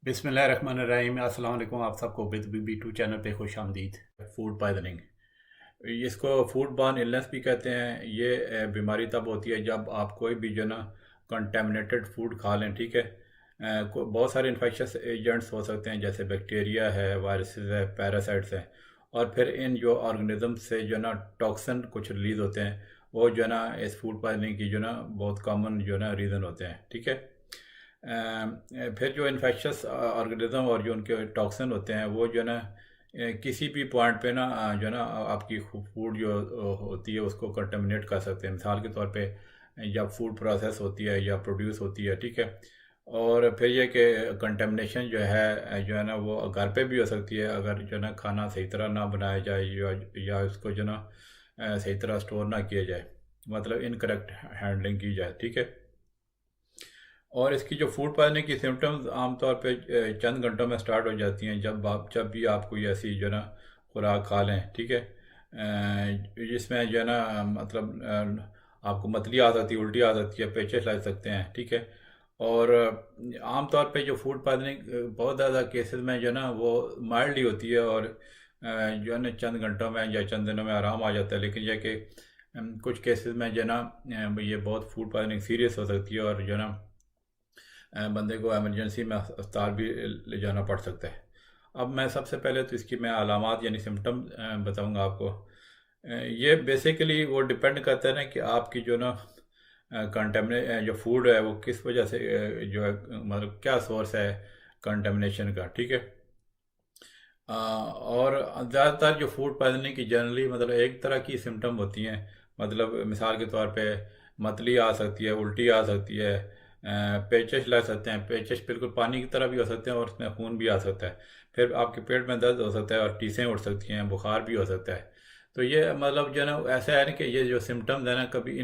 बिस्मिल्लाहिर्रहमानिर्रहीम। अस्सलाम वालेकुम। आप सबको B2 चैनल पे खुश आमदीद। फूड पॉइजनिंग, इसको फूड बॉर्न इलनेस भी कहते हैं। ये बीमारी तब होती है जब आप कोई भी जो ना कंटेमिनेटेड फूड खा लें, ठीक है। बहुत सारे इन्फेक्शस एजेंट्स हो सकते हैं, जैसे बैक्टीरिया है, वायरसेस है, पैरासाइट्स हैं। और फिर इन जो ऑर्गेनिज्म से जो ना टॉक्सिन कुछ रिलीज़ होते हैं, वो जो ना इस फूड पॉइजनिंग की जो ना बहुत कॉमन जो ना रीज़न होते हैं, ठीक है। फिर जो इन्फेक्शस ऑर्गेनिज्म और जो उनके टॉक्सिन होते हैं, वो जो है ना किसी भी पॉइंट पे ना जो है ना आपकी फूड जो होती है उसको कंटेमिनेट कर सकते हैं। मिसाल के तौर पे जब फूड प्रोसेस होती है या प्रोड्यूस होती है, ठीक है। और फिर ये कि कंटेमिनेशन जो है ना वो घर पे भी हो सकती है, अगर जो है ना खाना सही तरह ना बनाया जाए या उसको जो है ना सही तरह स्टोर ना किया जाए, मतलब इनकरेक्ट हैंडलिंग की जाए, ठीक है। और इसकी जो फूड पॉइजनिंग की सिम्टम्स आमतौर पे चंद घंटों में स्टार्ट हो जाती हैं, जब भी आप कोई ऐसी जो है ना खुराक खा लें, ठीक है। जिसमें जो है ना मतलब आपको मतली आ सकती है, उल्टी आ सकती है, पेचिश लग सकते हैं, ठीक है। और आमतौर पे जो फूड पॉइजनिंग बहुत ज़्यादा केसेस में जो है ना वो माइल्ड ही होती है, और जो है ना चंद घंटों में या चंद दिनों में आराम आ जाता है। लेकिन यह कि कुछ केसेस में जो है ना ये बहुत फूड पॉइजनिंग सीरियस हो सकती है, और जो है ना बंदे को इमरजेंसी में अस्पताल भी ले जाना पड़ सकता है। अब मैं सबसे पहले तो इसकी मैं अलामात यानी सिम्टम बताऊंगा आपको। ये बेसिकली वो डिपेंड करता है ना कि आपकी जो ना कंटेमिने जो फूड है वो किस वजह से जो है मतलब क्या सोर्स है कंटेमिनेशन का, ठीक है। और ज़्यादातर जो फूड पॉइजनिंग की जनरली मतलब एक तरह की सिम्टम होती हैं। मतलब मिसाल के तौर पे मतली आ सकती है, उल्टी आ सकती है, पेचिश लग सकते हैं। पेचिश बिल्कुल पानी की तरह भी हो सकते हैं और उसमें खून भी आ सकता है। फिर आपके पेट में दर्द हो सकता है और टीसें उठ सकती हैं, बुखार भी हो सकता है। तो ये मतलब जो है ना ऐसा है ना कि ये जो सिम्टम्स है ना, कभी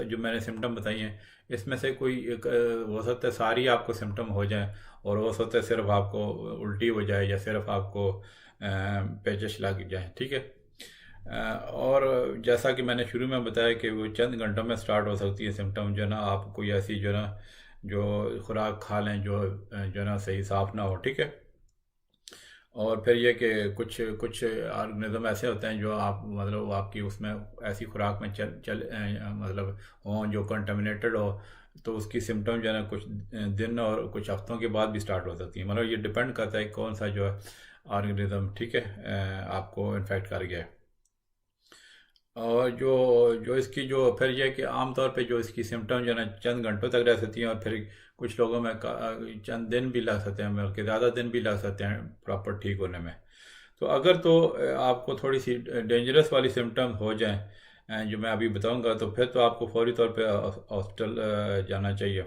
जो मैंने सिम्टम बताई हैं इसमें से कोई एक हो सकता है सारी आपको सिम्टम हो जाए, और हो सकता है सिर्फ आपको उल्टी हो जाए या सिर्फ आपको पेचिश लग जाए, ठीक है। और जैसा कि मैंने शुरू में बताया कि वो चंद घंटों में स्टार्ट हो सकती है सिम्टम, जो है ना आप कोई ऐसी जो है ना जो खुराक खा लें जो जो है ना सही साफ़ ना हो, ठीक है। और फिर ये कि कुछ कुछ ऑर्गेनिज्म ऐसे होते हैं जो आप मतलब वो आपकी उसमें ऐसी खुराक में मतलब हों जो कंटामिनेटेड हो, तो उसकी सिम्टम जो है ना कुछ दिन और कुछ हफ्तों के बाद भी स्टार्ट हो सकती है। मतलब ये डिपेंड करता है कौन सा जो है ऑर्गेनिज्म, ठीक है, आपको इन्फेक्ट कर गया है। और जो जो इसकी जो फिर यह है कि आमतौर पे जो इसकी सिम्टम जो है ना चंद घंटों तक रह सकती हैं, और फिर कुछ लोगों में चंद दिन भी लग सकते हैं, बल्कि ज़्यादा दिन भी लग सकते हैं प्रॉपर ठीक होने में। तो अगर तो आपको थोड़ी सी डेंजरस वाली सिम्टम हो जाएं, जो मैं अभी बताऊंगा, तो फिर तो आपको फौरी तौर पे हॉस्पिटल जाना चाहिए।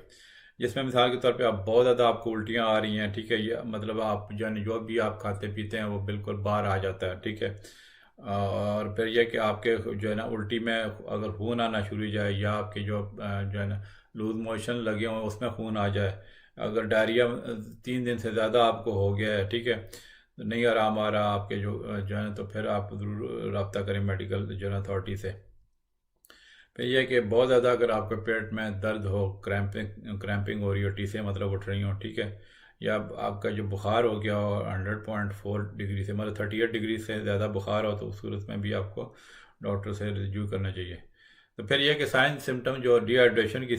जिसमें मिसाल के तौर पे आप बहुत ज़्यादा आपको उल्टियाँ आ रही हैं, ठीक है, ये मतलब आप जो भी आप खाते पीते हैं वो बिल्कुल बाहर आ जाता है, ठीक है। और फिर यह कि आपके जो है ना उल्टी में अगर खून आना शुरू हो जाए, या आपके जो है ना लूज मोशन लगे हों उसमें खून आ जाए, अगर डायरिया 3 दिन से ज़्यादा आपको हो गया है, ठीक है, तो नहीं आराम आ रहा आपके जो है ना, तो फिर आप ज़रूर रब्ता करें मेडिकल जो है अथॉरिटी से। फिर यह कि बहुत ज़्यादा अगर आपके पेट में दर्द हो, क्रैम्पिंग हो रही हो, टीसें मतलब उठ रही हो, ठीक है, या आपका जो बुखार हो गया हो 100.4 डिग्री से मतलब 38 डिग्री से ज़्यादा बुखार हो, तो उस सूरत में भी आपको डॉक्टर से रिव्यू करना चाहिए। तो फिर यह कि साइन सिम्टम जो डिहाइड्रेशन की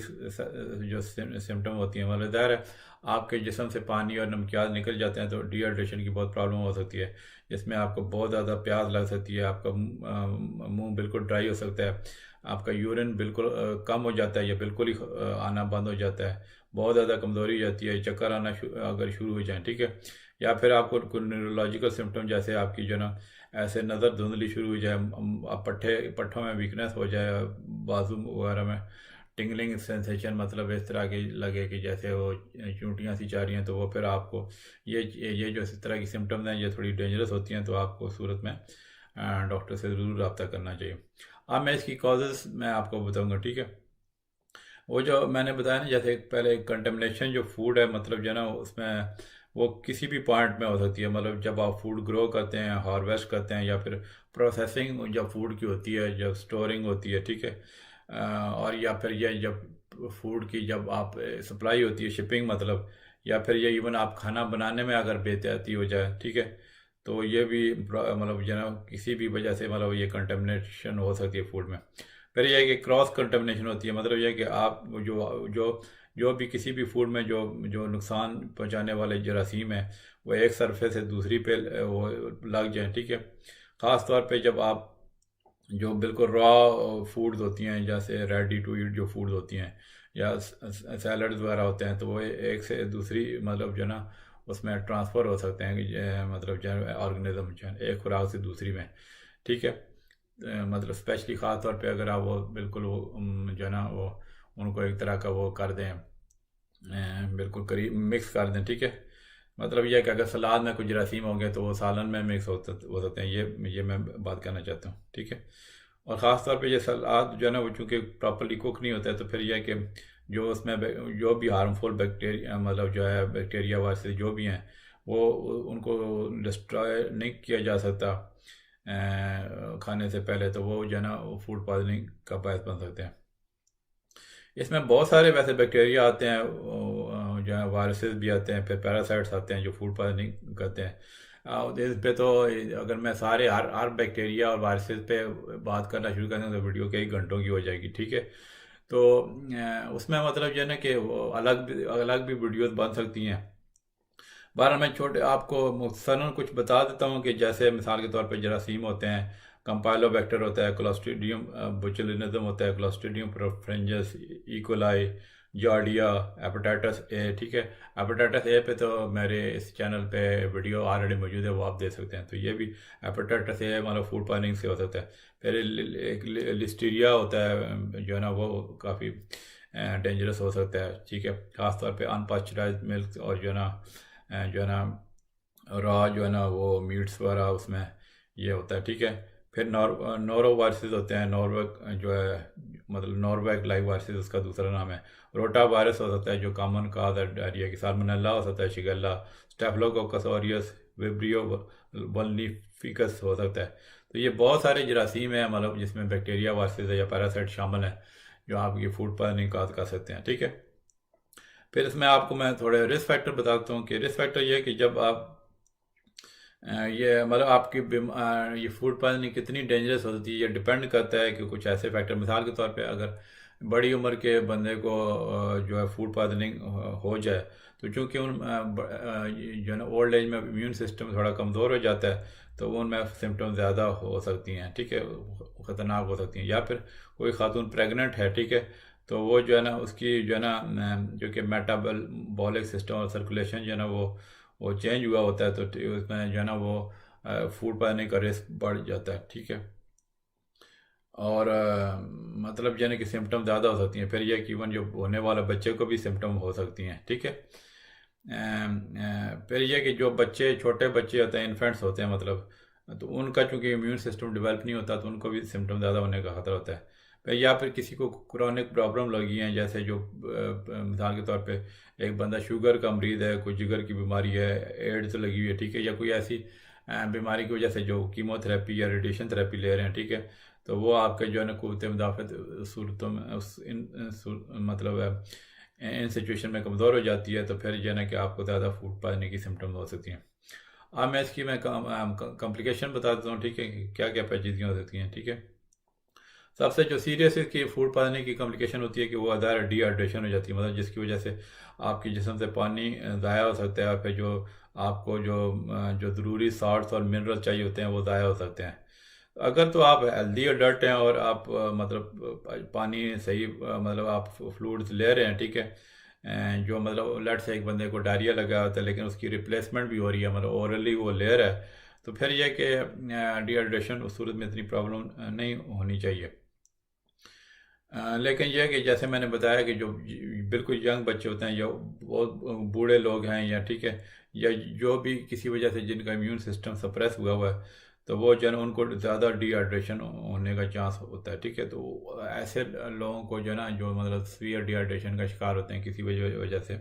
जो सिम्टम होती हैं, मतलब ज़ाहिर है आपके जिस्म से पानी और नमकियात निकल जाते हैं, तो डिहाइड्रेशन की बहुत प्रॉब्लम हो सकती है। जिसमें आपको बहुत ज़्यादा प्यास लग सकती है, आपका मुंह बिल्कुल ड्राई हो सकता है, आपका यूरिन बिल्कुल कम हो जाता है या बिल्कुल ही आना बंद हो जाता है, बहुत ज़्यादा कमज़ोरी हो जाती है, चक्कर आना अगर शुरू हो जाए, ठीक है। या फिर आपको कोई न्यूरोलॉजिकल सिम्टम जैसे आपकी जो ना ऐसे नज़र धुंधली शुरू हो जाए, आप पट्ठों में वीकनेस हो जाए, बाजू वगैरह में टिंगलिंग सेंसेशन, मतलब इस तरह की लगे कि जैसे वो चूंटियाँ सी चाह रही हैं, तो वो फिर आपको ये जो इस तरह की सिम्टम्स हैं ये थोड़ी डेंजरस होती हैं, तो आपको सूरत में डॉक्टर से ज़रूर रब्ता करना चाहिए। अब मैं इसकी कॉजेज़ मैं आपको बताऊंगा, ठीक है। वो जो मैंने बताया ना, जैसे पहले कंटेमिनेशन जो फूड है, मतलब जो है ना उसमें वो किसी भी पॉइंट में हो सकती है। मतलब जब आप फूड ग्रो करते हैं, हार्वेस्ट करते हैं, या फिर प्रोसेसिंग जब फूड की होती है, जब स्टोरिंग होती है, ठीक है। और या फिर यह जब फूड की जब आप सप्लाई होती है, शिपिंग मतलब, या फिर ये इवन आप खाना बनाने में अगर बेहतियाती हो जाए, ठीक है, तो ये भी मतलब जो है ना किसी भी वजह से मतलब ये कंटेमिनेशन हो सकती है फूड में। फिर यह है कि क्रॉस कंटेमिनेशन होती है, मतलब यह है कि आप जो जो भी किसी भी फूड में जो जो नुकसान पहुंचाने वाले जरासीम हैं वो एक सरफे से दूसरी पे वो लग जाएं, ठीक है। ख़ास तौर पे जब आप जो बिल्कुल रॉ फूड्स होती हैं, जैसे रेडी टू ईट जो फूड्स होती हैं या सैलड्स वगैरह होते हैं, तो वो एक से दूसरी मतलब जो है ना उसमें ट्रांसफ़र हो सकते हैं कि मतलब जो है ऑर्गेनिज्म जो है एक खुराक से दूसरी में, ठीक है। मतलब स्पेशली ख़ास तौर पे अगर आप वो बिल्कुल वो जो है ना वो उनको एक तरह का वो कर दें, बिल्कुल करीब मिक्स कर दें, ठीक है। मतलब ये है कि अगर सलाद में कुछ जरासीम हो गए तो वो सालन में मिक्स हो सकते हैं, ये मैं बात करना चाहता हूँ, ठीक है। और ख़ास तौर पे ये सलाद जो है ना वो चूँकि प्रॉपर्ली कुक नहीं होता है, तो फिर यह है कि जो उसमें जो भी हार्मफुल बैक्टीरिया मतलब जो है बैक्टीरिया वास्ते जो भी हैं वो उनको डिस्ट्रॉय नहीं किया जा सकता खाने से पहले, तो वो जो है ना फूड पॉइजनिंग का बायस बन सकते हैं। इसमें बहुत सारे वैसे बैक्टीरिया आते हैं, जो है वायरसेस भी आते हैं, फिर पैरासाइट्स आते हैं जो फूड पॉइजनिंग करते हैं। इस पे तो अगर मैं सारे हर बैक्टीरिया और वायरसेस पे बात करना शुरू कर दूँ तो वीडियो कई घंटों की हो जाएगी, ठीक है। तो उसमें मतलब जो है ना कि वो अलग भी वीडियोस बन सकती हैं। बहरहाल मैं छोटे आपको मुख्तसरन कुछ बता देता हूँ कि जैसे मिसाल के तौर पे जरासीम होते हैं, कंपाइलोबैक्टर होता है, क्लोस्ट्रीडियम बोचुलिनिज्म होता है, क्लोस्ट्रीडियम प्रोफरेंजिस, इकोलाई, जार्डिया, हेपेटाइटिस ए, ठीक है। हेपेटाइटिस ए पे तो मेरे इस चैनल पे वीडियो ऑलरेडी मौजूद है, वो आप देख सकते हैं। तो ये भी हेपेटाइटिस ए मतलब फूड पॉइजनिंग से हो सकता है। फिर एक लिस्टीरिया होता है जो है ना वो काफ़ी डेंजरस हो सकता है, ठीक है। ख़ासतौर पे अनपास्चराइज्ड मिल्क और जो है ना रॉ जो है ना वो मीट्स वगैरह उसमें ये होता है, ठीक है। फिर नोरो वायरसेस होते हैं, नॉर्वेक जो है मतलब नॉर्वेक लाइव वायरसेस उसका दूसरा नाम है। रोटा वायरस हो सकता है जो कॉमन काज है डायरिया की, साल्मोनेला हो सकता है, शिगेल्ला, स्टेफिलोकोकस ऑरियस, विब्रियो वल्निफिकस हो सकता है। तो ये बहुत सारे जरासीम हैं मतलब जिसमें बैक्टीरिया वायरसेस या पैरासाइट शामिल हैं जो आपकी फूड पॉइजनिंग काज कर सकते हैं, ठीक है। फिर इसमें आपको मैं थोड़े रिस्क फैक्टर बताता हूँ कि रिस्क फैक्टर ये है कि जब आप ये मतलब आपकी ये फूड पॉइजनिंग कितनी डेंजरस होती है ये डिपेंड करता है कि कुछ ऐसे फैक्टर, मिसाल के तौर पे अगर बड़ी उम्र के बंदे को जो है फूड पॉइजनिंग हो जाए, तो चूँकि जो है ना ओल्ड एज में इम्यून सिस्टम थोड़ा कमज़ोर हो जाता है, तो उनमें सिम्टम ज़्यादा हो सकती हैं, ठीक है, ख़तरनाक हो सकती हैं। या फिर कोई खातून प्रेग्नेंट है, ठीक है, तो वो जो है ना उसकी जो है ना जो कि मेटाबॉलिक सिस्टम और सर्कुलेशन जो है ना वो चेंज हुआ होता है, तो उसमें जो है ना वो फूड पॉइजनिंग का रिस्क बढ़ जाता है, ठीक है। और मतलब यानी कि सिम्टम ज़्यादा हो सकती हैं। फिर यह कि इवन जो होने वाला बच्चे को भी सिम्टम हो सकती हैं, ठीक है। फिर यह कि जो बच्चे छोटे बच्चे होते हैं, इन्फेंट्स होते हैं मतलब, तो उनका चूँकि इम्यून सिस्टम डेवलप नहीं होता तो उनको भी सिम्टम ज़्यादा होने का खतरा होता है। फिर या फिर किसी को क्रोनिक प्रॉब्लम लगी है, जैसे जो मिसाल के तौर पे एक बंदा शुगर का मरीज़ है, कोई जिगर की बीमारी है, एड्स लगी हुई है, ठीक है, या कोई ऐसी बीमारी की वजह से जो कीमोथेरेपी या रेडिएशन थेरेपी ले रहे हैं, ठीक है, तो वो आपके जो है ना क़ुव्वत मुदाफ़अत सूरतों में मतलब इन सिचुएशन में कमज़ोर हो जाती है, तो फिर जो है ना कि आपको ज़्यादा फूड पॉइजनिंग की सिम्टम हो सकती हैं। अब मैं इसकी मैं कॉम्प्लिकेशन बता देता हूँ, ठीक है, कि क्या क्या पेचीदगियाँ हो सकती हैं, ठीक है। सबसे जो सीरियस इसकी फूड पॉइजनिंग की कॉम्प्लिकेशन होती है कि वो ज़्यादा डिहाइड्रेशन हो जाती है, मतलब जिसकी वजह से आपके जिस्म से पानी ज़ाया हो सकता है, और फिर जो आपको जो ज़रूरी साल्ट्स और मिनरल चाहिए होते हैं वो ज़ाया हो सकते हैं। अगर तो आप हेल्दी अडल्ट हैं और आप मतलब पानी सही मतलब आप फ्लूइड्स ले रहे हैं, ठीक है, जो मतलब लेट से एक बंदे को डायरिया लगा होता है लेकिन उसकी रिप्लेसमेंट भी हो रही है, मतलब ओरली वो ले रहा है, तो फिर यह कि डिहाइड्रेशन उस सूरत में इतनी प्रॉब्लम नहीं होनी चाहिए। लेकिन यह है कि जैसे मैंने बताया कि जो बिल्कुल यंग बच्चे होते हैं या बहुत बूढ़े लोग हैं, या ठीक है, या जो भी किसी वजह से जिनका इम्यून सिस्टम सप्रेस हुआ हुआ है, तो वो जो है ना उनको ज़्यादा डिहाइड्रेशन होने का चांस होता है, ठीक है। तो ऐसे लोगों को जो है ना जो मतलब सीवियर डिहाइड्रेशन का शिकार होते हैं किसी वजह से,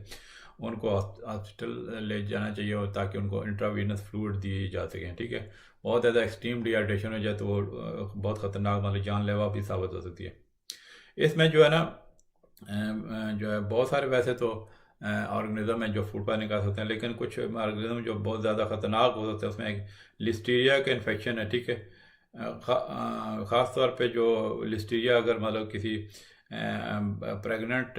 उनको हॉस्पिटल ले जाना चाहिए और ताकि उनको इंट्रावीनस फ्लूइड दिए जा सकें, ठीक है। बहुत ज़्यादा एक्सट्रीम डिहाइड्रेशन हो जाए तो वो बहुत ख़तरनाक मतलब जानलेवा भी साबित हो सकती है। इसमें जो है ना जो है बहुत सारे वैसे तो ऑर्गेनिज्म है जो फूड पॉइजनिंग का सकते हैं, लेकिन कुछ ऑर्गेनिज्म जो बहुत ज़्यादा ख़तरनाक हो सकते हैं, उसमें एक लिस्टीरिया का इन्फेक्शन है, ठीक है। ख़ास तौर पे जो लिस्टीरिया अगर मतलब किसी प्रेग्नेंट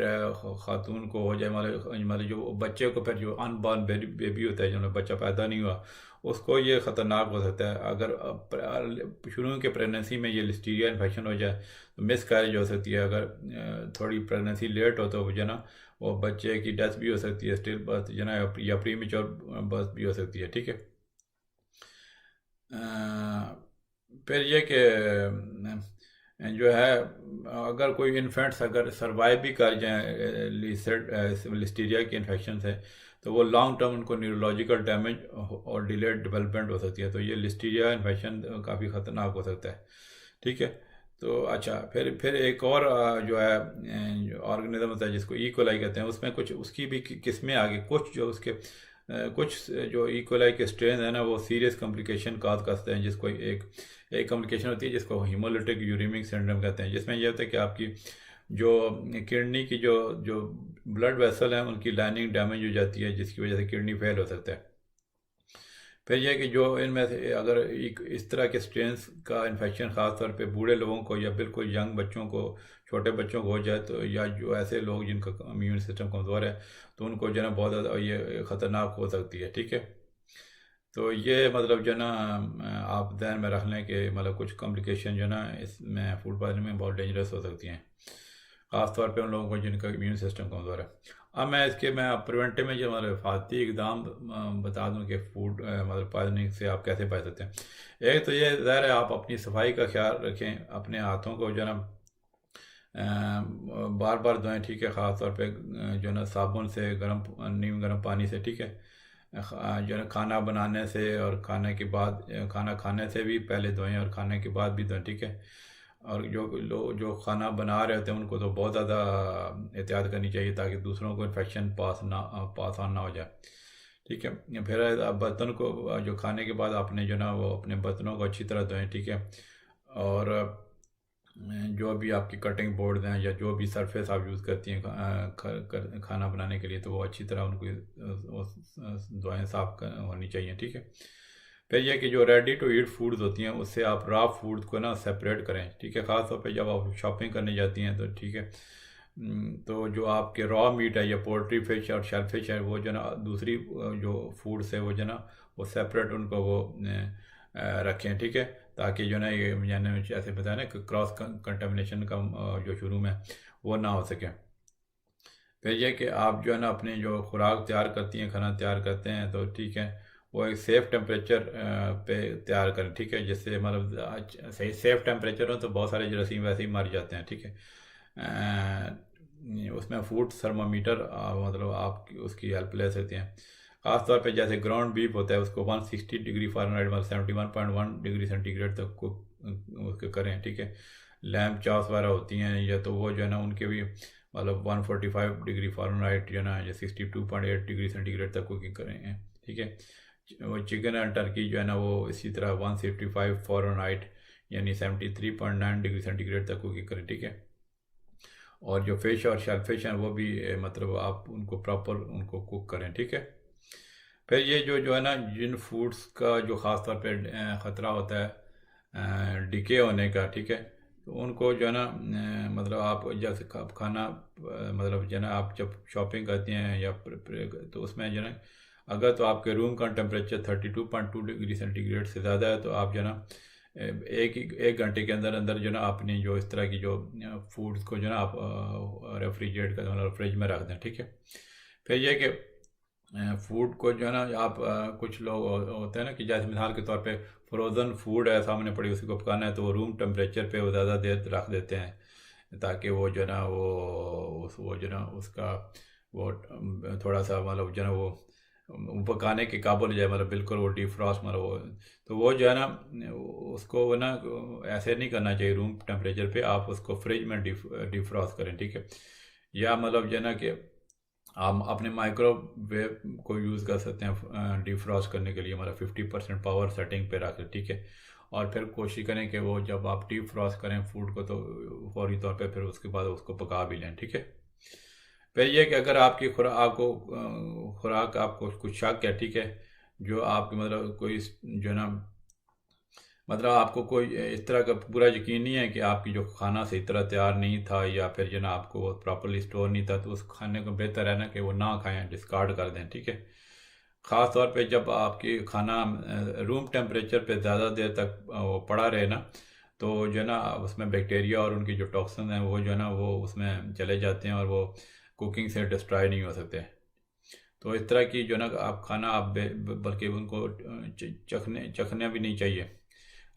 खातून को हो जाए, मतलब जो बच्चे को, फिर जो अनबॉर्न बेबी होता है, जो बच्चा पैदा नहीं हुआ, उसको ये ख़तरनाक हो सकता है। अगर शुरू के प्रेगनेंसी में ये लिस्टीरिया इन्फेक्शन हो जाए तो मिस कैरेज हो सकती है। अगर थोड़ी प्रेगनेंसी लेट हो तो जो ना वो बच्चे की डेथ भी हो सकती है, स्टिल बर्थ जो ना, या प्री मेच्योर बर्थ भी हो सकती है, ठीक है। फिर ये कि जो है, अगर कोई इन्फेंट्स अगर सर्वाइव भी कर जाएँ लिस्टीरिया के इन्फेक्शन से, तो वो लॉन्ग टर्म उनको न्यूरोलॉजिकल डैमेज और डिलेड डेवलपमेंट हो सकती है। तो ये लिस्टीरिया इन्फेक्शन काफ़ी ख़तरनाक हो सकता है, ठीक है। तो अच्छा, फिर एक और जो है ऑर्गेनिज्म होता है जिसको ई कोलाई कहते हैं, उसमें कुछ उसकी भी किस्में आ गई। कुछ जो उसके कुछ जो ई कोलाई के स्ट्रेन है ना, वो सीरियस कॉम्प्लिकेशन काज करते हैं, जिसको एक कॉम्प्लिकेशन होती है जिसको हीमोलिटिक यूरेमिक सिंड्रोम कहते हैं, जिसमें यह होता है कि आपकी जो किडनी की जो ब्लड वेसल है उनकी लाइनिंग डैमेज हो जाती है, जिसकी वजह से किडनी फेल हो सकता है। फिर यह कि जो इनमें से अगर एक इस तरह के स्ट्रेन्स का इन्फेक्शन ख़ास तौर पे बूढ़े लोगों को या बिल्कुल यंग बच्चों को, छोटे बच्चों को हो जाए, तो या जो ऐसे लोग जिनका इम्यून सिस्टम कमज़ोर है, तो उनको जो है ना बहुत ज़्यादा ये ख़तरनाक हो सकती है, ठीक है। तो ये मतलब जो ना आप ध्यान में रख लें कि मतलब कुछ कॉम्प्लिकेशन जो ना इसमें फूड पॉइजनिंग में बहुत डेंजरस हो सकती हैं, ख़ास तौर पे उन लोगों को जिनका इम्यून सिस्टम कमज़ोर है। अब मैं प्रिवेंटिव में जो हमारे हिफाजती इकदाम बता दूं कि फूड मतलब पॉइजनिंग से आप कैसे बच सकते हैं। एक तो ये ज़ाहिर है, आप अपनी सफाई का ख्याल रखें, अपने हाथों को जो है ना बार बार धोएं, ठीक है। ख़ास तौर पे जो है ना साबुन से, नीम गर्म पानी से, ठीक है। जो है ना खाना बनाने से और खाने के बाद, खाना खाने से भी पहले धोएं और खाने के बाद भी धोएं, ठीक है। और जो लोग जो खाना बना रहे होते हैं उनको तो बहुत ज़्यादा एहतियात करनी चाहिए, ताकि दूसरों को इन्फेक्शन पास ऑन ना हो जाए, ठीक है। फिर आप बर्तन को जो खाने के बाद आपने जो ना वो अपने बर्तनों को अच्छी तरह धोएं, ठीक है। और जो भी आपकी कटिंग बोर्ड हैं या जो भी सरफेस आप यूज़ करती हैं खाना बनाने के लिए, तो वो अच्छी तरह उनको धोएं, साफ होनी चाहिए, ठीक है। फिर यह कि जो रेडी टू ईट फूड्स होती हैं, उससे आप रॉ फूड को ना सेपरेट करें, ठीक है। ख़ासतौर पे जब आप शॉपिंग करने जाती हैं तो, ठीक है। तो जो आपके रॉ मीट है या पोल्ट्री फिश और शेल फिश है, वो जो ना दूसरी जो फूड्स है वो जो ना वो सेपरेट उनको वो रखें, ठीक है। ताकि जो ना ये मैंने जैसे बताया ना कि क्रॉस कंटामिनेशन का जो शुरू में वो ना हो सके। फिर यह कि आप जो है ना अपनी जो खुराक तैयार करती हैं, खाना तैयार करते हैं, तो ठीक है, वो एक सेफ़ टेम्परेचर पे तैयार करें, ठीक है। जिससे मतलब सही सेफ़ टेम्परेचर हो तो बहुत सारे जरासीम वैसे ही मर जाते हैं, ठीक है। उसमें फूड थर्मामीटर मतलब आप उसकी हेल्प ले सकते हैं। ख़ास तौर पे जैसे ग्राउंड बीफ होता है, उसको 160 डिग्री फ़ारेनहाइट मतलब 71.1 डिग्री सेंटीग्रेड तक को उसके करें, ठीक है। लैम्प चॉप्स वगैरह होती हैं या तो वो जो है ना उनके भी मतलब 145 डिग्री फ़ारेनहाइट जो है ना, या 62.8 डिग्री सेंटीग्रेड तक कुकिंग करें, ठीक है। वो चिकन एंड टर्की जो है ना वो इसी तरह 165 फ़ारेनहाइट यानी 73.9 डिग्री सेंटीग्रेड तक कुकिंग करें, ठीक है। और जो फ़िश और शेलफिश हैं वो भी मतलब आप उनको प्रॉपर उनको कुक करें, ठीक है। फिर ये जो है ना, जिन फूड्स का जो ख़ास तौर पे ख़तरा होता है डिके होने का, ठीक है, तो उनको जो है ना मतलब आप जैसे खाना मतलब जो है ना आप जब शॉपिंग करती हैं या तो उसमें जो है ना, अगर तो आपके रूम का टेम्परेचर 32.2 डिग्री सेंटीग्रेड से ज़्यादा है, तो आप जो है ना एक घंटे के अंदर अंदर जो है ना अपनी जो इस तरह की जो फूड्स को जो है ना आप रेफ्रिजरेट कर मतलब फ्रिज में रख दें, ठीक है। फिर यह कि फूड को जो है ना आप कुछ लोग होते हैं ना कि जैसे मिसाल के तौर पे फ्रोज़न फूड है सामने पड़ी, उसी को पकाना है, तो वो रूम टेम्परेचर पे वो ज़्यादा देर रख देते हैं, ताकि वो जो है ना वो जो है ना उसका वो थोड़ा सा मतलब जो है ना वो पकाने के काबुल हो जाए, मतलब बिल्कुल वो डिफ्रॉस्ट मतलब वो, तो वो जो है ना उसको वो ना ऐसे नहीं करना चाहिए। रूम टेम्परेचर पे आप उसको फ्रिज में डिफ्रॉस्ट करें, ठीक है। या मतलब जो है ना कि आप अपने माइक्रोवेव को यूज़ कर सकते हैं डिफ्रॉस्ट करने के लिए, मतलब 50% पावर सेटिंग पे रखें, ठीक है। और फिर कोशिश करें कि वो जब आप डिफ्रॉस्ट करें फूड को, तो फौरी तौर पे फिर उसके बाद उसको पका भी लें, ठीक है। फिर ये कि अगर आपकी खुराक आपको खुराक आपको कुछ शक है, ठीक है, जो आपकी मतलब कोई जो है ना, मतलब आपको कोई इस तरह का पूरा यकीन नहीं है कि आपकी जो खाना सही तरह तैयार नहीं था या फिर जो ना आपको वो प्रॉपरली स्टोर नहीं था, तो उस खाने को बेहतर है ना कि वो ना खाएं, डिस्कार्ड कर दें, ठीक है। ख़ास तौर पे जब आपकी खाना रूम टेम्परेचर पे ज़्यादा देर तक वो पड़ा रहे ना, तो जो है ना उसमें बैक्टीरिया और उनकी जो टॉक्सिन हैं वो जो है ना वो उसमें चले जाते हैं और वो कुकिंग से डिस्ट्रॉय नहीं हो सकते। तो इस तरह की जो ना आप खाना आप बल्कि उनको चखने चखने भी नहीं चाहिए।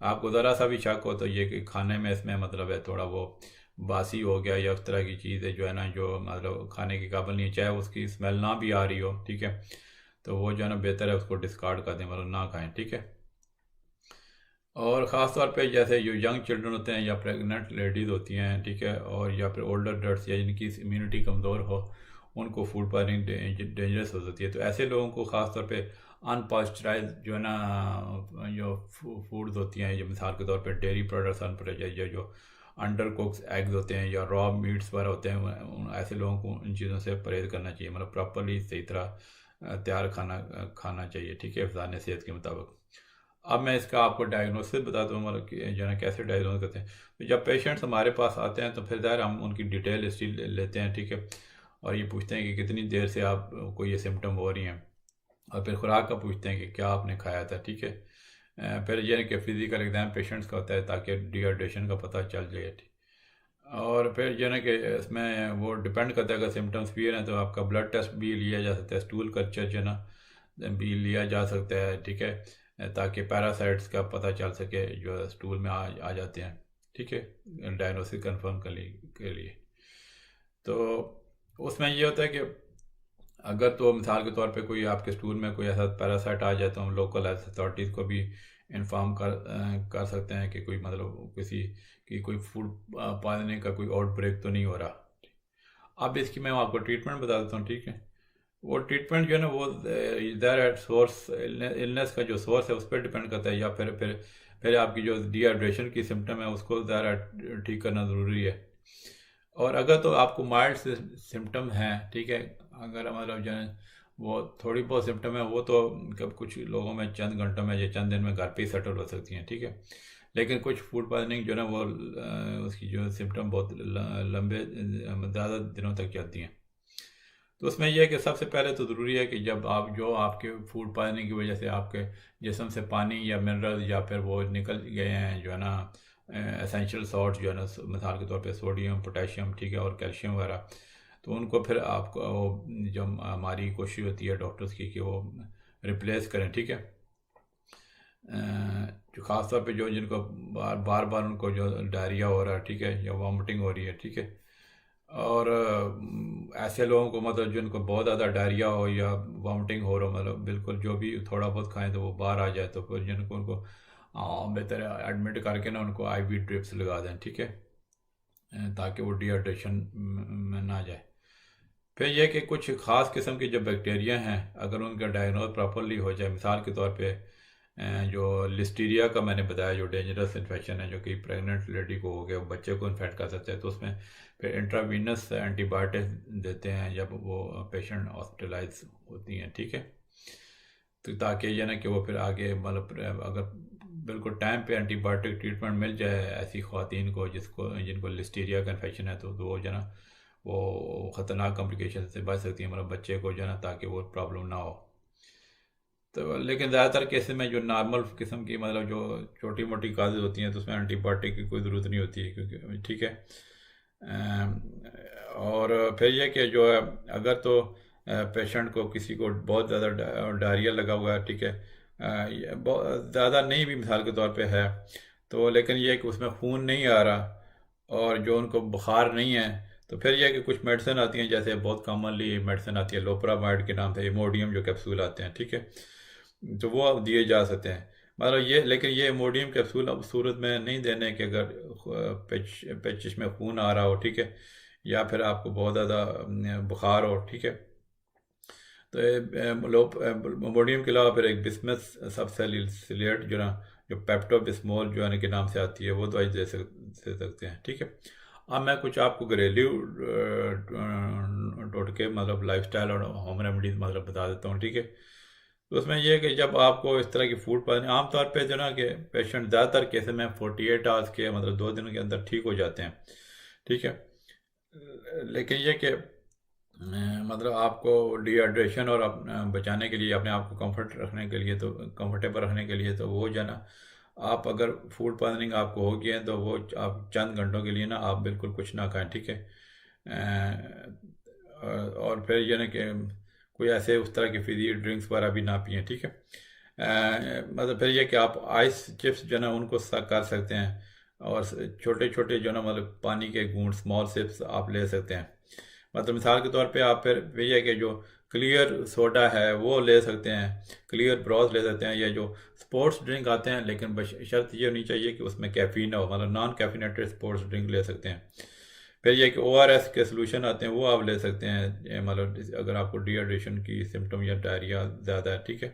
आपको ज़रा सा भी शक हो तो ये कि खाने में इसमें मतलब है थोड़ा वो बासी हो गया या उस तरह की चीज़ है जो है ना जो मतलब खाने के काबिल नहीं है, चाहे उसकी स्मेल ना भी आ रही हो, ठीक है, तो वो जो है ना बेहतर है उसको डिस्कार्ड कर दें, मतलब ना खाएं, ठीक है। और ख़ास तौर पे जैसे जो यंग चिल्ड्रन होते हैं या प्रेग्नेंट लेडीज़ होती हैं, ठीक है, और या फिर ओल्डर अडल्ट्स या जिनकी इम्यूनिटी कमज़ोर हो, उनको फूड पॉइजनिंग डेंजरस हो सकती है। तो ऐसे लोगों को ख़ास तौर पे अनपास्चराइज जो है ना जो फूड्स होती हैं, जो मिसाल के तौर पे डेयरी प्रोडक्ट्स अनपास्चराइज या जो अंडर कुक्स एग्स होते हैं या रॉ मीट्स वगैरह होते हैं, ऐसे लोगों को इन चीज़ों से परहेज़ करना चाहिए, मतलब प्रॉपरली सही तरह तैयार खाना खाना चाहिए, ठीक है, फ़िज़ान सेहत के मुताबिक। अब मैं इसका आपको डायग्नोसिस बताता हूँ, मतलब कि जो है ना कैसे डायग्नोस करते हैं। तो जब पेशेंट्स हमारे पास आते हैं तो फिर ज़ाहिर हम उनकी डिटेल हिस्ट्री लेते हैं, ठीक है, और ये पूछते हैं कि कितनी देर से आपको ये सिम्टम हो रही हैं, और फिर खुराक का पूछते हैं कि क्या आपने खाया था, ठीक है। फिर ये है कि फिज़िकल एग्ज़ाम पेशेंट्स का होता है ताकि डिहाइड्रेशन का पता चल जाए, ठीक। और फिर जो है ना कि इसमें वो डिपेंड करता है, अगर सिम्टम्स भी हैं तो आपका ब्लड टेस्ट भी लिया जा सकता है, स्टूल कल्चर जो है ना भी लिया जा सकता है, ठीक है, ताकि पैरासाइट्स का पता चल सके जो स्टूल में आ जाते हैं, ठीक है, डायग्नोसिस कंफर्म के लिए। तो उसमें ये होता है कि अगर तो मिसाल के तौर पे कोई आपके स्टूल में कोई ऐसा पैरासाइट आ जाए तो हम लोकल हेल्थ अथॉरिटीज़ को भी इन्फॉर्म कर सकते हैं कि कोई मतलब किसी की कोई फूड पॉइजनिंग का कोई आउटब्रेक तो नहीं हो रहा। अब इसकी मैं आपको ट्रीटमेंट बता देता हूँ, ठीक है। वो ट्रीटमेंट जो है ना वो इधर है सोर्स, इलनेस का जो सोर्स है उस पर डिपेंड करता है, या फिर आपकी जो डिहाइड्रेशन की सिम्टम है उसको ज़रा ठीक करना ज़रूरी है। और अगर तो आपको माइल्ड सिम्टम हैं, ठीक है, अगर मतलब जो है वो थोड़ी बहुत सिम्टम है वो तो कब कुछ लोगों में चंद घंटों में या चंद दिन में घर पे ही सेटल हो सकती हैं, ठीक है। लेकिन कुछ फूड पॉइजनिंग जो है ना वो उसकी जो सिम्टम बहुत लंबे ज़्यादा दिनों तक चलती हैं। तो उसमें यह है कि सबसे पहले तो ज़रूरी है कि जब आप जो आपके फूड पॉइजनिंग की वजह से आपके जिस्म से पानी या मिनरल या फिर वो निकल गए हैं जो है ना एसेंशियल सॉल्ट जो है ना मिसाल के तौर पे सोडियम, पोटेशियम, ठीक है, और कैल्शियम वगैरह, तो उनको फिर आपको वो जो हमारी कोशिश होती है डॉक्टर्स की कि वो रिप्लेस करें, ठीक है। जो ख़ास तौर पे जो जिनको बार बार उनको जो डायरिया हो रहा है, ठीक है, या वॉमिटिंग हो रही है, ठीक है, और ऐसे लोगों को मतलब जिनको बहुत ज़्यादा डायरिया हो या वॉमिटिंग हो रहा हो, मतलब बिल्कुल जो भी थोड़ा बहुत खाएं तो वो बाहर आ जाए, तो फिर जिनको उनको बेहतर है एडमिट करके ना उनको आईवी ड्रिप्स लगा दें, ठीक है, ताकि वो डिहाइड्रेशन में ना जाए। फिर यह कि कुछ ख़ास किस्म के जो बैक्टीरिया हैं अगर उनका डायग्नोज प्रॉपरली हो जाए, मिसाल के तौर पे जो लिस्टीरिया का मैंने बताया जो डेंजरस इन्फेक्शन है जो कि प्रेग्नेंट लेडी को हो गया, बच्चे को इन्फेक्ट कर सकता है, तो उसमें फिर इंट्रावीनस एंटीबायोटिक देते हैं जब वो पेशेंट हॉस्पिटलाइज होती हैं, ठीक है। तो ताकि ये ना कि वो फिर आगे मतलब अगर बिल्कुल टाइम पे एंटीबायोटिक ट्रीटमेंट मिल जाए ऐसी ख़वातीन को जिनको लिस्टीरिया का इन्फेक्शन है, तो वो जो है ना वो ख़तरनाक कॉम्प्लिकेशन से बच सकती है, मतलब बच्चे को जो है ना, ताकि वो प्रॉब्लम ना हो। तो लेकिन ज़्यादातर केसेस में जो नॉर्मल किस्म की मतलब जो छोटी मोटी काजेज़ होती हैं तो उसमें एंटीबायोटिक की कोई ज़रूरत नहीं होती है, क्योंकि ठीक है। और फिर यह कि जो है अगर तो पेशेंट को किसी को बहुत ज़्यादा डायरिया लगा हुआ है, ठीक है, बहुत ज़्यादा नहीं भी मिसाल के तौर पे है, तो लेकिन यह है कि उसमें खून नहीं आ रहा और जो उनको बुखार नहीं है, तो फिर यह है कि कुछ मेडिसिन आती हैं, जैसे बहुत कॉमनली मेडिसिन आती है लोपरामाइड के नाम से, इमोडियम जो कैप्सूल आते हैं, ठीक है, तो वो अब दिए जा सकते हैं। मतलब ये लेकिन ये इमोडियम कैप्सूल अब सूरत में नहीं देने कि अगर पेचिश में खून आ रहा हो, ठीक है, या फिर आपको बहुत ज़्यादा बुखार हो, ठीक है, तो इमोडियम के अलावा फिर एक बिस्मस सबसेलिएट जो ना जो पेप्टोबिस्मोल जो है ना के नाम से आती है वो दवाई दे सकते हैं, ठीक है। अब मैं कुछ आपको घरेलू टोटके मतलब लाइफस्टाइल और होम रेमेडीज मतलब बता देता हूँ, ठीक है। तो उसमें यह है कि जब आपको इस तरह की फूड पॉइजनिंग, आमतौर पे जो ना कि पेशेंट ज़्यादातर केसेस में 48 आवर्स के मतलब 2 दिन के अंदर ठीक हो जाते हैं, ठीक है। लेकिन ये कि मतलब आपको डिहाइड्रेशन और बचाने के लिए, अपने आप को कंफर्ट रखने के लिए, तो कंफर्टेबल रखने के लिए, तो वो जो है ना, आप अगर फूड पॉइजनिंग आपको हो गई है तो वो आप चंद घंटों के लिए ना आप बिल्कुल कुछ ना खाएं, ठीक है। और फिर ये ना कि कोई ऐसे उस तरह की फिजी ड्रिंक्स वगैरह भी ना पिए, ठीक है। मतलब फिर ये कि आप आइस चिप्स जो है ना उनको कर सकते हैं, और छोटे छोटे जो है ना मतलब पानी के घूंट, स्मॉल सिप्स आप ले सकते हैं। मतलब मिसाल के तौर पे आप फिर ये है कि जो क्लियर सोडा है वो ले सकते हैं, क्लियर ब्रॉस ले सकते हैं, या जो स्पोर्ट्स ड्रिंक आते हैं, लेकिन बस शर्त ये होनी चाहिए कि उसमें कैफीन ना हो, मतलब नॉन कैफिनेटेड स्पोर्ट्स ड्रिंक ले सकते हैं। फिर ये कि ORS के सोल्यूशन आते हैं वो आप ले सकते हैं, मतलब अगर आपको डिहाइड्रेशन की सिम्टम या डायरिया ज़्यादा है, ठीक है।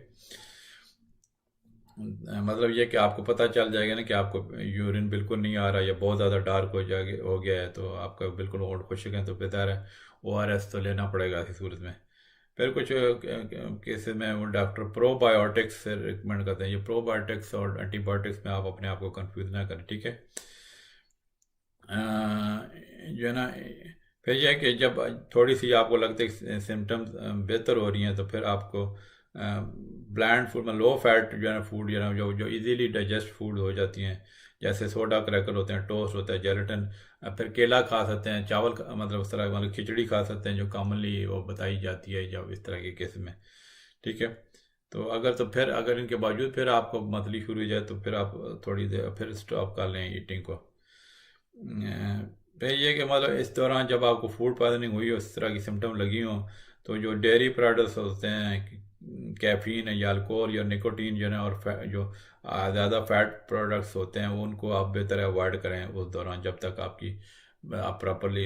मतलब ये कि आपको पता चल जाएगा ना कि आपको यूरिन बिल्कुल नहीं आ रहा या बहुत ज़्यादा डार्क हो गया है, तो आपका बिल्कुल होंठ खुश्क है, तो बेहतर है ORS तो लेना पड़ेगा ऐसी सूरत में। फिर कुछ केसेस में वो डॉक्टर प्रोबायोटिक्स से रिकमेंड करते हैं। ये प्रोबायोटिक्स और एंटीबायोटिक्स में आप अपने आप को कंफ्यूज ना करें, ठीक है। जो है ना, फिर यह है कि जब थोड़ी सी आपको लगता है सिम्टम्स बेहतर हो रही हैं, तो फिर आपको ब्लैंड फूड में लो फैट जो है ना फूड, जो है ना जो जो इजीली डाइजेस्ट फूड हो जाती हैं, जैसे सोडा क्रैकर होते हैं, टोस्ट होता है, जेलेटिन। फिर केला खा सकते हैं, चावल मतलब उस तरह मतलब खिचड़ी खा सकते हैं जो कॉमनली वो बताई जाती है जब इस तरह के केस में, ठीक है। तो अगर इनके बावजूद फिर आपको मतली शुरू हो जाए, तो फिर आप थोड़ी देर फिर स्टॉप कर लें ईटिंग को। फिर ये कि मतलब इस दौरान जब आपको फूड पॉइजनिंग हुई हो, इस तरह की सिम्टम लगी हो, तो जो डेयरी प्रोडक्ट्स होते हैं, कैफीन या अल्कोहल या निकोटीन जो है, और जो ज़्यादा फैट प्रोडक्ट्स होते हैं, उनको आप बेहतर अवॉइड करें उस दौरान, जब तक आप प्रॉपरली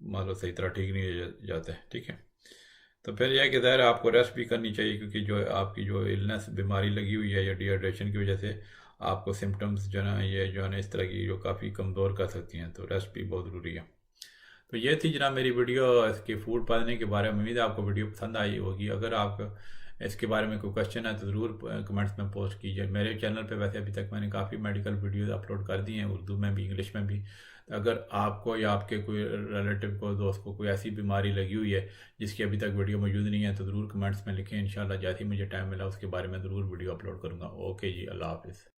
मतलब सही तरह ठीक नहीं हो जाते, ठीक है। तो फिर यह है कि ज़ाहिर है आपको रेस्ट भी करनी चाहिए, क्योंकि जो आपकी जो इलनेस बीमारी लगी हुई है या डिहाइड्रेशन की वजह से आपको सिम्टम्स जो है ना, ये जो है ना इस तरह की जो काफ़ी कमज़ोर कर सकती हैं, तो रेस्ट भी बहुत ज़रूरी है। तो ये थी जनाब मेरी वीडियो इसके फूड पॉइजनिंग के बारे में। उम्मीद है आपको वीडियो पसंद आई होगी। अगर आप इसके बारे में कोई क्वेश्चन है तो ज़रूर कमेंट्स में पोस्ट कीजिए। मेरे चैनल पे वैसे अभी तक मैंने काफ़ी मेडिकल वीडियोस अपलोड कर दी हैं, उर्दू में भी, इंग्लिश में भी। तो अगर आपको या आपके कोई रिलेटिव को, दोस्त को कोई ऐसी बीमारी लगी हुई है जिसकी अभी तक वीडियो मौजूद नहीं है, तो ज़रूर कमेंट्स में लिखें। इंशाल्लाह जैसे ही मुझे टाइम मिला उसके बारे में ज़रूर वीडियो अपलोड करूँगा। ओके जी, अल्लाह हाफिज़।